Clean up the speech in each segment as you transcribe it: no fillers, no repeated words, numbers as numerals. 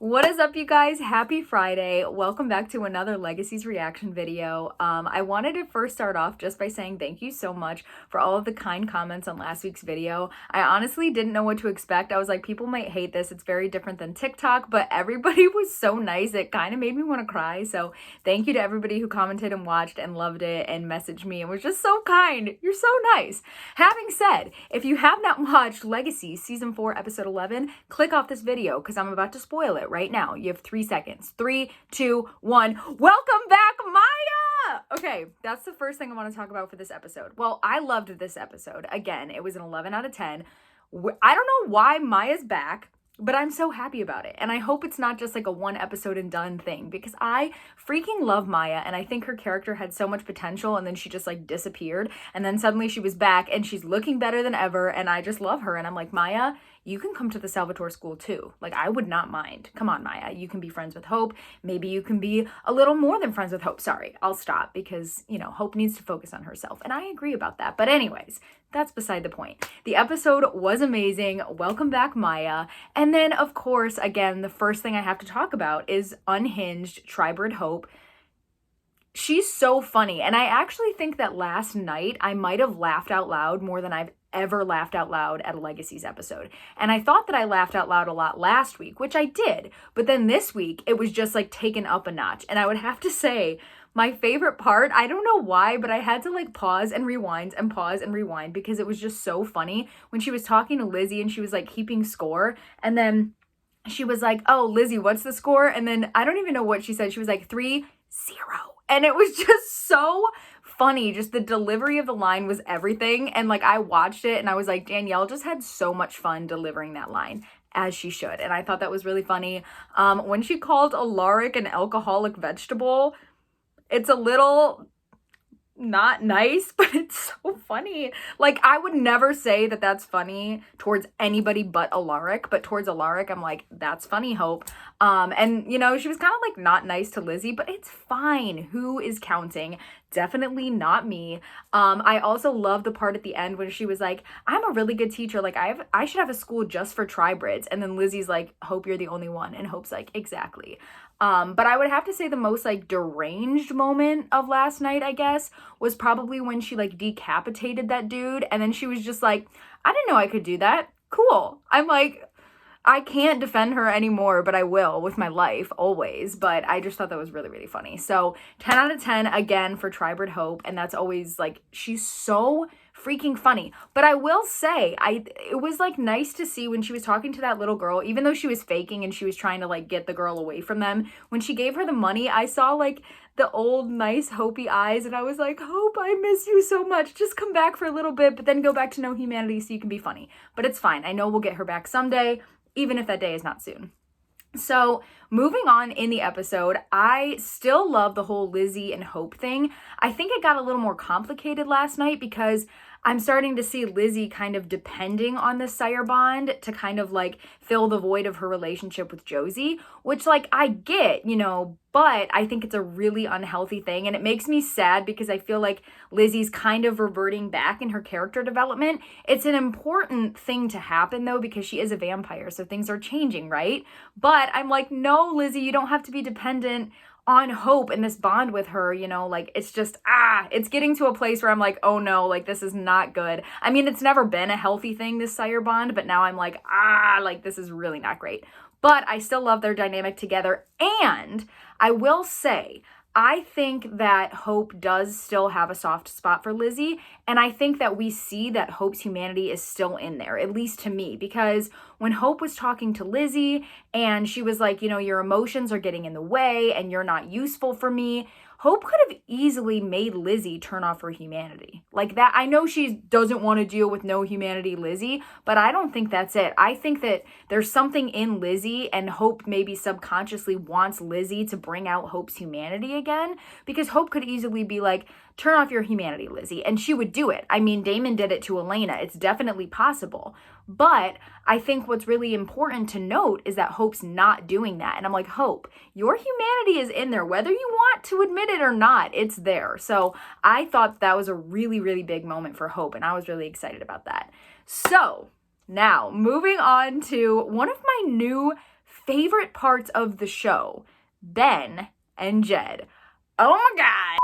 What is up, you guys? Happy Friday. Welcome back to another Legacies reaction video. I wanted to first start off just by saying thank you so much for all of the kind comments on last week's video. I honestly didn't know what to expect. I was like, people might hate this. It's very different than TikTok, but everybody was so nice. It kind of made me want to cry. So thank you to everybody who commented and watched and loved it and messaged me and was just so kind. You're so nice. Having said, if you have not watched Legacies Season 4, Episode 11, click off this video because I'm about to spoil it right now. You have 3 seconds. 3, 2, 1. Welcome back, Maya! Okay, that's the first thing I want to talk about for this episode. Well, I loved this episode. Again, it was an 11 out of 10. I don't know why Maya's back, but I'm so happy about it. And I hope it's not just like a one episode and done thing because I freaking love Maya and I think her character had so much potential and then she just like disappeared and then suddenly she was back and she's looking better than ever and I just love her and I'm like, Maya, you can come to the Salvatore school too. Like, I would not mind. Come on, Maya. You can be friends with Hope. Maybe you can be a little more than friends with Hope. Sorry, I'll stop because, you know, Hope needs to focus on herself. And I agree about that. But anyways, that's beside the point. The episode was amazing. Welcome back, Maya. And then, of course, again, the first thing I have to talk about is unhinged Tribrid Hope. She's so funny. And I actually think that last night I might have laughed out loud more than I've ever laughed out loud at a Legacies episode. And I thought that I laughed out loud a lot last week, which I did. But then this week, it was just like taken up a notch. And I would have to say, my favorite part, I don't know why, but I had to like pause and rewind and pause and rewind because it was just so funny when she was talking to Lizzie and she was like keeping score. And then she was like, oh, Lizzie, what's the score? And then I don't even know what she said. She was like 3-0. And it was just so funny. Just the delivery of the line was everything. And like I watched it and I was like, Danielle just had so much fun delivering that line, as she should. And I thought that was really funny. When she called Alaric an alcoholic vegetable, it's a little not nice, but it's so funny. Like, I would never say that that's funny towards anybody but Alaric, but towards Alaric, I'm like, that's funny, Hope. And, you know, she was kind of like not nice to Lizzie, but it's fine. Who is counting? Definitely not me. I also love the part at the end when she was like, I'm a really good teacher. Like, I should have a school just for Tribrids. And then Lizzie's like, Hope, you're the only one. And Hope's like, exactly. But I would have to say the most like deranged moment of last night, I guess, was probably when she like decapitated that dude. And then she was just like, I didn't know I could do that. Cool. I'm like, I can't defend her anymore, but I will with my life always. But I just thought that was really, really funny. So 10 out of 10 again for Tribrid Hope. And that's always like, she's so freaking funny. But I will say, it was like nice to see when she was talking to that little girl, even though she was faking and she was trying to like get the girl away from them. When she gave her the money, I saw like the old nice Hopi eyes and I was like, Hope, I miss you so much. Just come back for a little bit, but then go back to no humanity so you can be funny. But it's fine. I know we'll get her back someday, even if that day is not soon. So moving on in the episode, I still love the whole Lizzie and Hope thing. I think it got a little more complicated last night because I'm starting to see Lizzie kind of depending on the sire bond to kind of like fill the void of her relationship with Josie, which like I get, you know, but I think it's a really unhealthy thing. And it makes me sad because I feel like Lizzie's kind of reverting back in her character development. It's an important thing to happen though, because she is a vampire. So things are changing, right? But I'm like, no, Lizzie, you don't have to be dependent on Hope and this bond with her, you know, like it's just, it's getting to a place where I'm like, oh no, like this is not good. I mean, it's never been a healthy thing, this sire bond, but now I'm like, like this is really not great. But I still love their dynamic together. And I will say, I think that Hope does still have a soft spot for Lizzie. And I think that we see that Hope's humanity is still in there, at least to me, because when Hope was talking to Lizzie and she was like, you know, your emotions are getting in the way and you're not useful for me, Hope could have easily made Lizzie turn off her humanity. Like that, I know she doesn't want to deal with no humanity Lizzie, but I don't think that's it. I think that there's something in Lizzie and Hope maybe subconsciously wants Lizzie to bring out Hope's humanity again, because Hope could easily be like, turn off your humanity, Lizzie, and she would do it. I mean, Damon did it to Elena. It's definitely possible. But I think what's really important to note is that Hope's not doing that. And I'm like, Hope, your humanity is in there. Whether you want to admit it or not, it's there. So I thought that was a really, really big moment for Hope, and I was really excited about that. So now moving on to one of my new favorite parts of the show, Ben and Jed. Oh my God.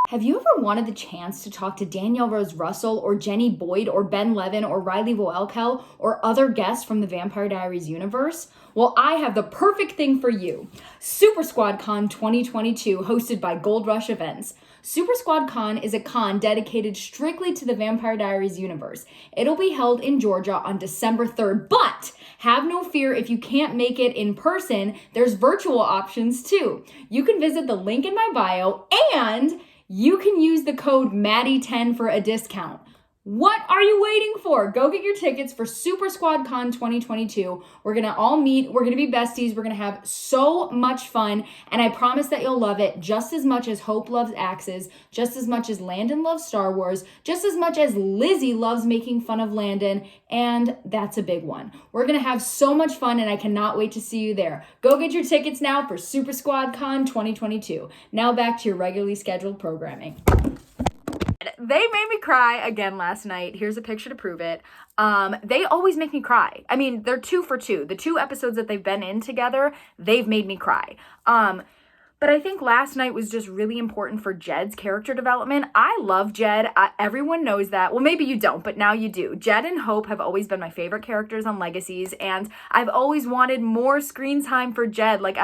Have you ever wanted the chance to talk to Danielle Rose Russell or Jenny Boyd or Ben Levin or Riley Voelkel or other guests from the Vampire Diaries universe? Well, I have the perfect thing for you. Super Squad Con 2022, hosted by Gold Rush Events. Super Squad Con is a con dedicated strictly to the Vampire Diaries universe. It'll be held in Georgia on December 3rd, but have no fear if you can't make it in person, there's virtual options too. You can visit the link in my bio and you can use the code Maddie10 for a discount. What are you waiting for? Go get your tickets for Super Squad Con 2022. We're going to all meet. We're going to be besties. We're going to have so much fun. And I promise that you'll love it just as much as Hope loves Axes, just as much as Landon loves Star Wars, just as much as Lizzie loves making fun of Landon. And that's a big one. We're going to have so much fun and I cannot wait to see you there. Go get your tickets now for Super Squad Con 2022. Now back to your regularly scheduled programming. They made me cry again last night. Here's a picture to prove it. They always make me cry. I mean, they're 2 for 2. The 2 episodes that they've been in together, they've made me cry. But I think last night was just really important for Jed's character development. I love Jed. Everyone knows that. Well, maybe you don't, but now you do. Jed and Hope have always been my favorite characters on Legacies, and I've always wanted more screen time for Jed. Like,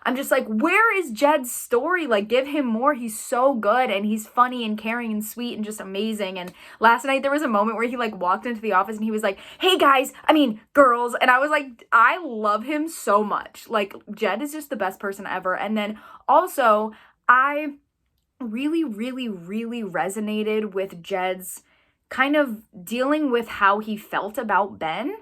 I'm just like, where is Jed's story? Like, give him more. He's so good, and he's funny and caring and sweet and just amazing. And last night there was a moment where he like walked into the office and he was like, hey guys, girls. And I was like, I love him so much. Like, Jed is just the best person ever. And then also, I really, really, really resonated with Jed's kind of dealing with how he felt about Ben.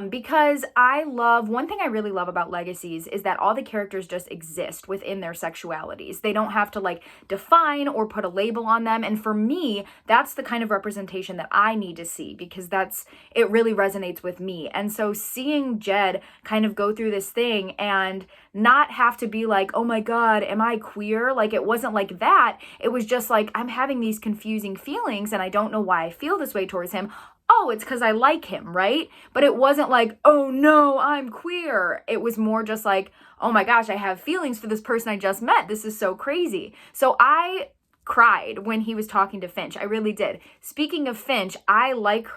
Because one thing I really love about Legacies is that all the characters just exist within their sexualities. They don't have to like define or put a label on them. And for me, that's the kind of representation that I need to see because it really resonates with me. And so seeing Jed kind of go through this thing and not have to be like, oh my God, am I queer? Like, it wasn't like that. It was just like, I'm having these confusing feelings and I don't know why I feel this way towards him. Oh, it's because I like him, right? But it wasn't like, oh no, I'm queer. It was more just like, oh my gosh, I have feelings for this person I just met. This is so crazy. So I cried when he was talking to Finch. I really did. Speaking of Finch, I liked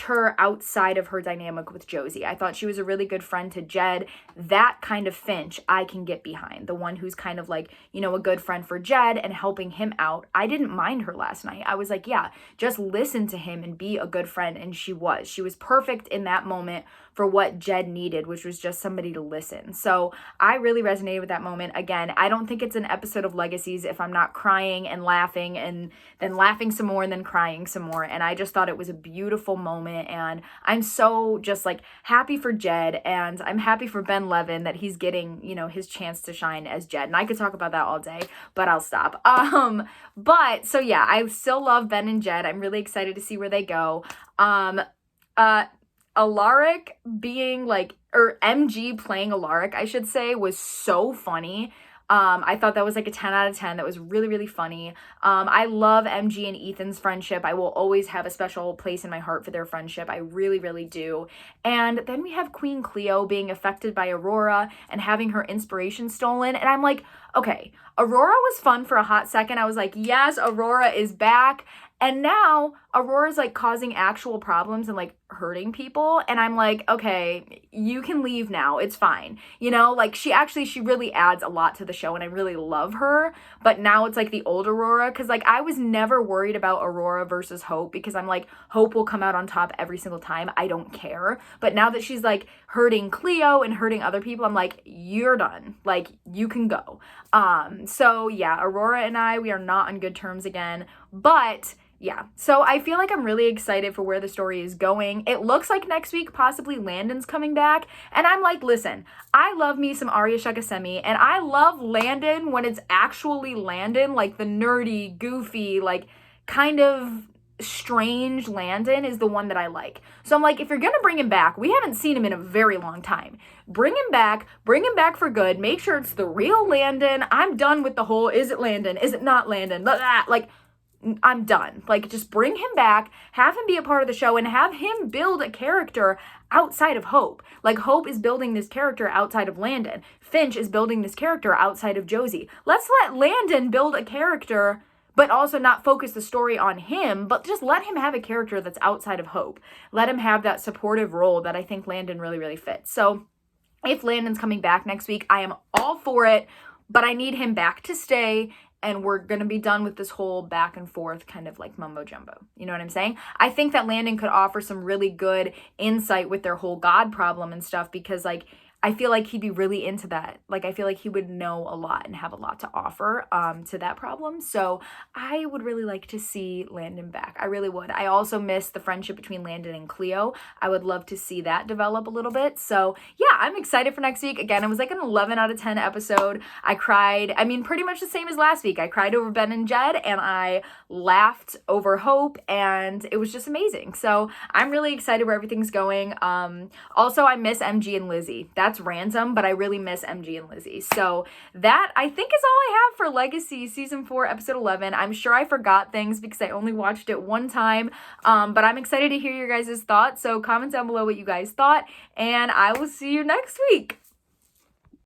her outside of her dynamic with Josie. I thought she was a really good friend to Jed. That kind of Finch I can get behind. The one who's kind of like, a good friend for Jed and helping him out. I didn't mind her last night. I was like, yeah, just listen to him and be a good friend. And she was. She was perfect in that moment for what Jed needed, which was just somebody to listen. So I really resonated with that moment. Again, I don't think it's an episode of Legacies if I'm not crying and laughing and then laughing some more and then crying some more. And I just thought it was a beautiful moment. And I'm so just like happy for Jed, and I'm happy for Ben Levin that he's getting, his chance to shine as Jed. And I could talk about that all day, but I'll stop. But so yeah, I still love Ben and Jed. I'm really excited to see where they go. Alaric being like, or MG playing Alaric, I should say, was so funny. I thought that was like a 10 out of 10. That was really, really funny. I love MG and Ethan's friendship. I will always have a special place in my heart for their friendship. I really, really do. And then we have Queen Cleo being affected by Aurora and having her inspiration stolen. And I'm like, okay, Aurora was fun for a hot second. I was like, yes, Aurora is back. And now Aurora's like causing actual problems and like hurting people. And I'm like, okay, you can leave now. It's fine. Like she really adds a lot to the show and I really love her. But now it's like the old Aurora. Cause like I was never worried about Aurora versus Hope because I'm like, Hope will come out on top every single time. I don't care. But now that she's like hurting Cleo and hurting other people, I'm like, you're done. Like you can go. So yeah, Aurora and we are not on good terms again. But yeah, so I feel like I'm really excited for where the story is going. It looks like next week possibly Landon's coming back. And I'm like, listen, I love me some Arya Shakasemi. And I love Landon when it's actually Landon. Like the nerdy, goofy, like kind of strange Landon is the one that I like. So I'm like, if you're going to bring him back, we haven't seen him in a very long time. Bring him back for good. Make sure it's the real Landon. I'm done with the whole, is it Landon? Is it not Landon? Like, I'm done. Like, just bring him back, have him be a part of the show, and have him build a character outside of Hope. Like, Hope is building this character outside of Landon. Finch is building this character outside of Josie. Let's let Landon build a character, but also not focus the story on him, but just let him have a character that's outside of Hope. Let him have that supportive role that I think Landon really, really fits. So if Landon's coming back next week, I am all for it, but I need him back to stay, and we're going to be done with this whole back and forth kind of like mumbo jumbo. You know what I'm saying? I think that Landon could offer some really good insight with their whole God problem and stuff, because like, I feel like he'd be really into that. Like, I feel like he would know a lot and have a lot to offer to that problem. So I would really like to see Landon back. I really would. I also miss the friendship between Landon and Cleo. I would love to see that develop a little bit. So yeah, I'm excited for next week. Again, it was like an 11 out of 10 episode. I cried. I mean, pretty much the same as last week. I cried over Ben and Jed, and I laughed over Hope, and it was just amazing. So I'm really excited where everything's going. Also, I miss MG and Lizzie. That's random, but I really miss MG and Lizzie. So that, I think, is all I have for Legacy Season 4, Episode 11. I'm sure I forgot things because I only watched it one time, but I'm excited to hear your guys' thoughts. So comment down below what you guys thought, and I will see you next week.